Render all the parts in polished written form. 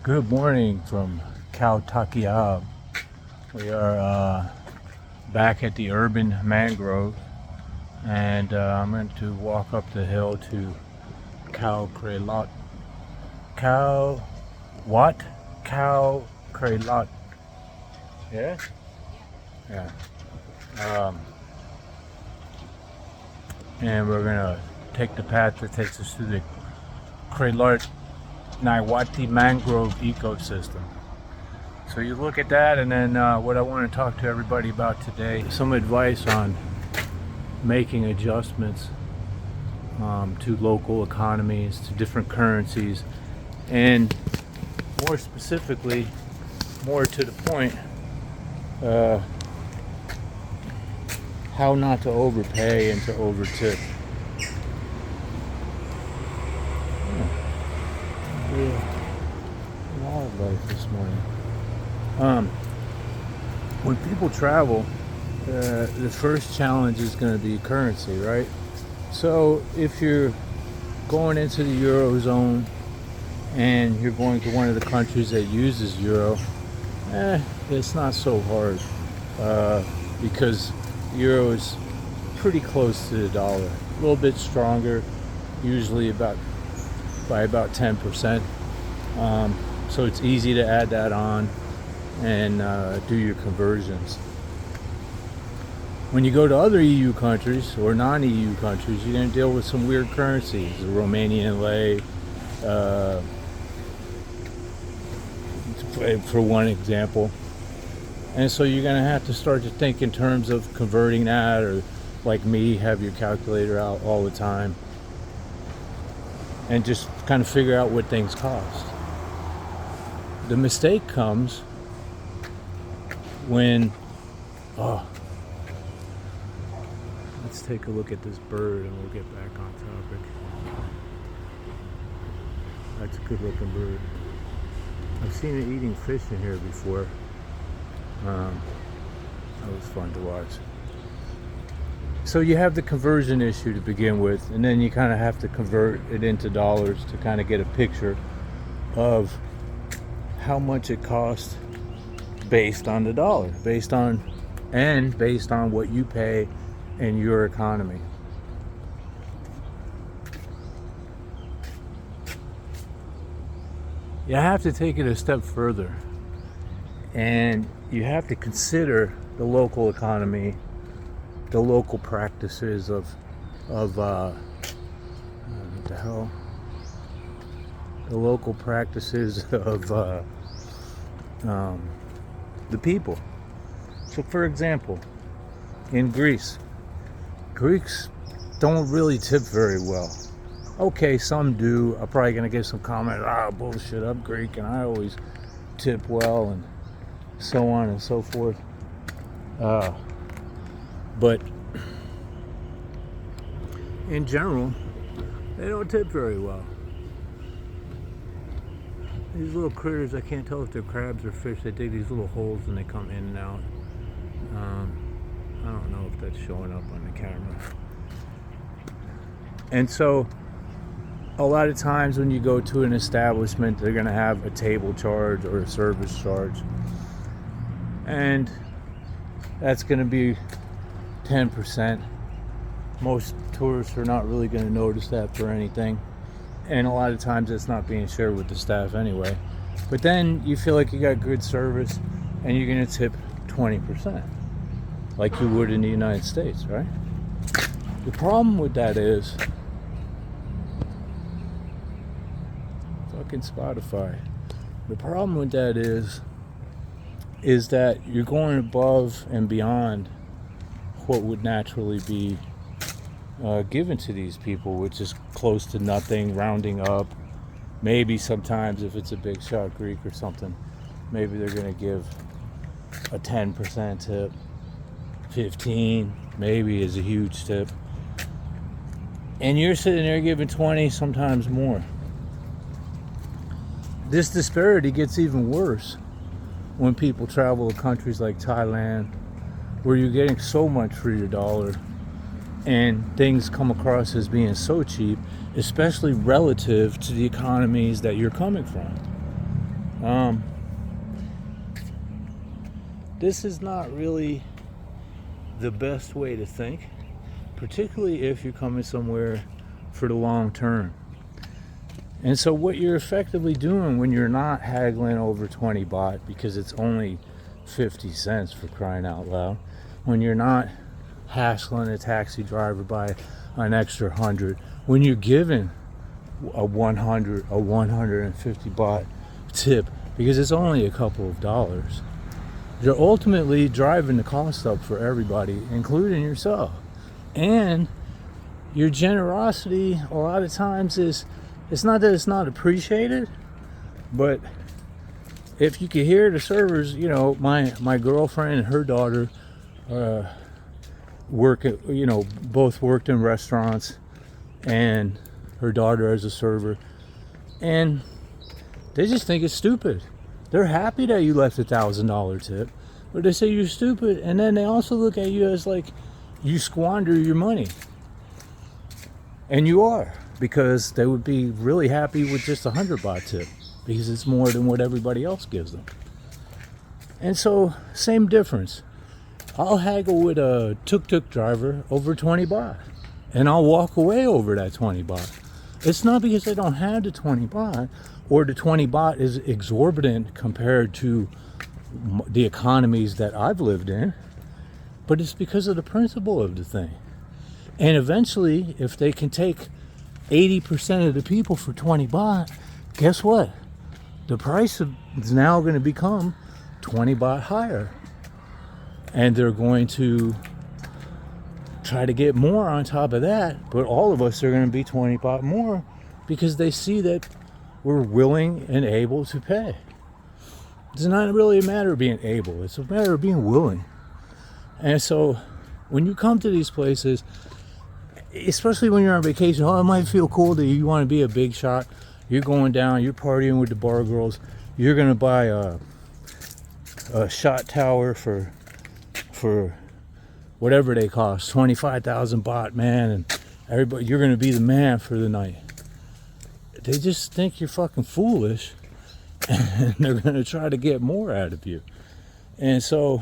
Good morning from khao takiab. We are back at the urban mangrove, and I'm going to walk up the hill to krailart. Khao what? Krailart. Yeah? Yeah. Um, and we're going to take the path that takes us to the krailart Naiwati mangrove ecosystem. So you look at that, and then what I want to talk to everybody about today, some advice on making adjustments to local economies, to different currencies, and more specifically, more to the point, how not to overpay and to overtip. Wildlife this morning. When people travel, the first challenge is going to be currency, right? So if you're going into the Eurozone and you're going to one of the countries that uses Euro, it's not so hard because Euro is pretty close to the dollar, a little bit stronger, usually by about 10%. So it's easy to add that on and do your conversions. When you go to other EU countries or non-EU countries, you're going to deal with some weird currencies, the Romanian lei, for one example. And so you're going to have to start to think in terms of converting that, or like me, have your calculator out all the time and just kind of figure out what things cost. The mistake comes when, let's take a look at this bird and we'll get back on topic. That's a good looking bird. I've seen it eating fish in here before. That was fun to watch. So you have the conversion issue to begin with, and then you kind of have to convert it into dollars to kind of get a picture of how much it costs based on the dollar, based on what you pay in your economy. You have to take it a step further, and you have to consider the local economy, the local practices of what the hell? The local practices of the people. So, for example, in Greece don't really tip very well. Okay, some do. I'm probably gonna get some comment. Bullshit! I'm Greek and I always tip well, and so on and so forth. But in general, they don't tip very well. These little critters, I can't tell if they're crabs or fish, they dig these little holes and they come in and out. I don't know if that's showing up on the camera. And so, a lot of times when you go to an establishment, they're going to have a table charge or a service charge. And that's going to be 10%. Most tourists are not really going to notice that for anything. And a lot of times it's not being shared with the staff anyway. But then you feel like you got good service and you're going to tip 20%, like you would in the United States, right? The problem with that is, fucking Spotify. The problem with that is that you're going above and beyond what would naturally be given to these people, which is close to nothing, rounding up. Maybe sometimes if it's a big shot Greek or something, maybe they're going to give a 10% tip, 15 maybe is a huge tip, and you're sitting there giving 20, sometimes more. This disparity gets even worse when people travel to countries like Thailand, where you're getting so much for your dollar and things come across as being so cheap, especially relative to the economies that you're coming from. Um, this is not really the best way to think, particularly if you're coming somewhere for the long term. And so what you're effectively doing when you're not haggling over 20 baht, because it's only 50 cents, for crying out loud, when you're not hassling a taxi driver by an extra 100, when you're given a 150 baht tip because it's only a couple of dollars, you're ultimately driving the cost up for everybody, including yourself. And your generosity a lot of times is, it's not that it's not appreciated, but if you could hear the servers, you know, my girlfriend and her daughter both worked in restaurants, and her daughter as a server, and they just think it's stupid. They're happy that you left $1,000 tip, but they say you're stupid, and then they also look at you as like you squander your money. And you are, because they would be really happy with just 100 baht tip, because it's more than what everybody else gives them. And so, same difference. I'll haggle with a tuk-tuk driver over 20 baht, and I'll walk away over that 20 baht. It's not because I don't have the 20 baht, or the 20 baht is exorbitant compared to the economies that I've lived in, but it's because of the principle of the thing. And eventually, if they can take 80% of the people for 20 baht, guess what? The price is now going to become 20 baht higher. And they're going to try to get more on top of that, but all of us are going to be 20 baht more because they see that we're willing and able to pay. It's not really a matter of being able, it's a matter of being willing. And so when you come to these places, especially when you're on vacation, it might feel cool that you want to be a big shot. You're going down, you're partying with the bar girls, you're going to buy a shot tower for whatever they cost, 25,000 baht, man, and everybody, you're going to be the man for the night. They just think you're fucking foolish, and they're going to try to get more out of you. And so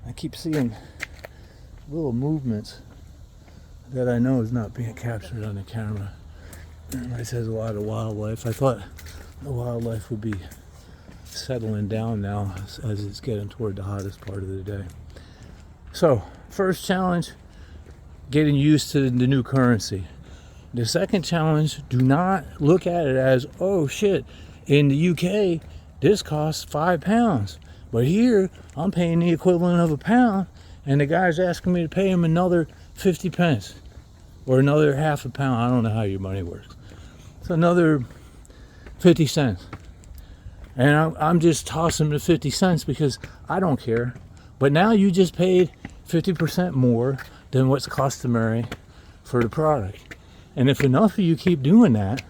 I keep seeing little movements that I know is not being captured on the camera. It says a lot of wildlife. I thought the wildlife would be settling down now as it's getting toward the hottest part of the day. So, first challenge, getting used to the new currency. The second challenge, do not look at it as, oh shit, in the UK, this costs £5. But here, I'm paying the equivalent of £1, and the guy's asking me to pay him another 50 pence. Or another half a pound, I don't know how your money works. It's another 50 cents. And I'm just tossing the 50 cents because I don't care. But now you just paid 50% more than what's customary for the product. And if enough of you keep doing that,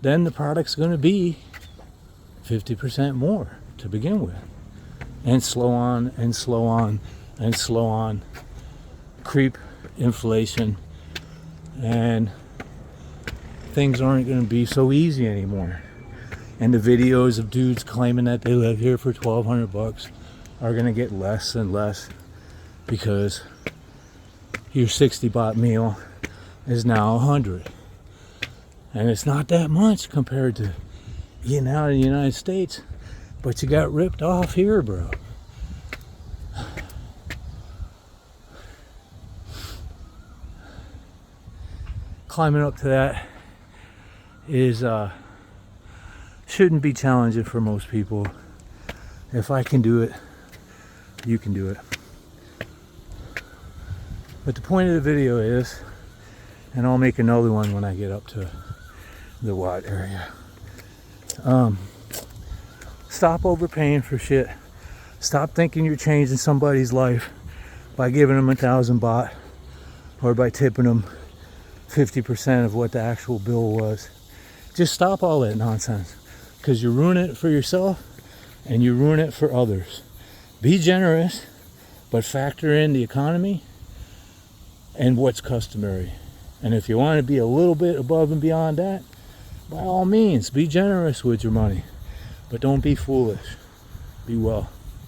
then the product's going to be 50% more to begin with. And slow on, and slow on, and slow on. Creep inflation. And things aren't going to be so easy anymore. And the videos of dudes claiming that they live here for 1,200 bucks are going to get less and less because your 60 baht meal is now 100. And it's not that much compared to eating out in the United States, but you got ripped off here, bro. Climbing up to that is shouldn't be challenging for most people. If I can do it, you can do it. But the point of the video is, and I'll make another one when I get up to the Wat area, stop overpaying for shit. Stop thinking you're changing somebody's life by giving them 1,000 baht or by tipping them 50% of what the actual bill was. Just stop all that nonsense, because you ruin it for yourself and you ruin it for others. Be generous, but factor in the economy and what's customary. And if you want to be a little bit above and beyond that, by all means, be generous with your money, but don't be foolish. Be well.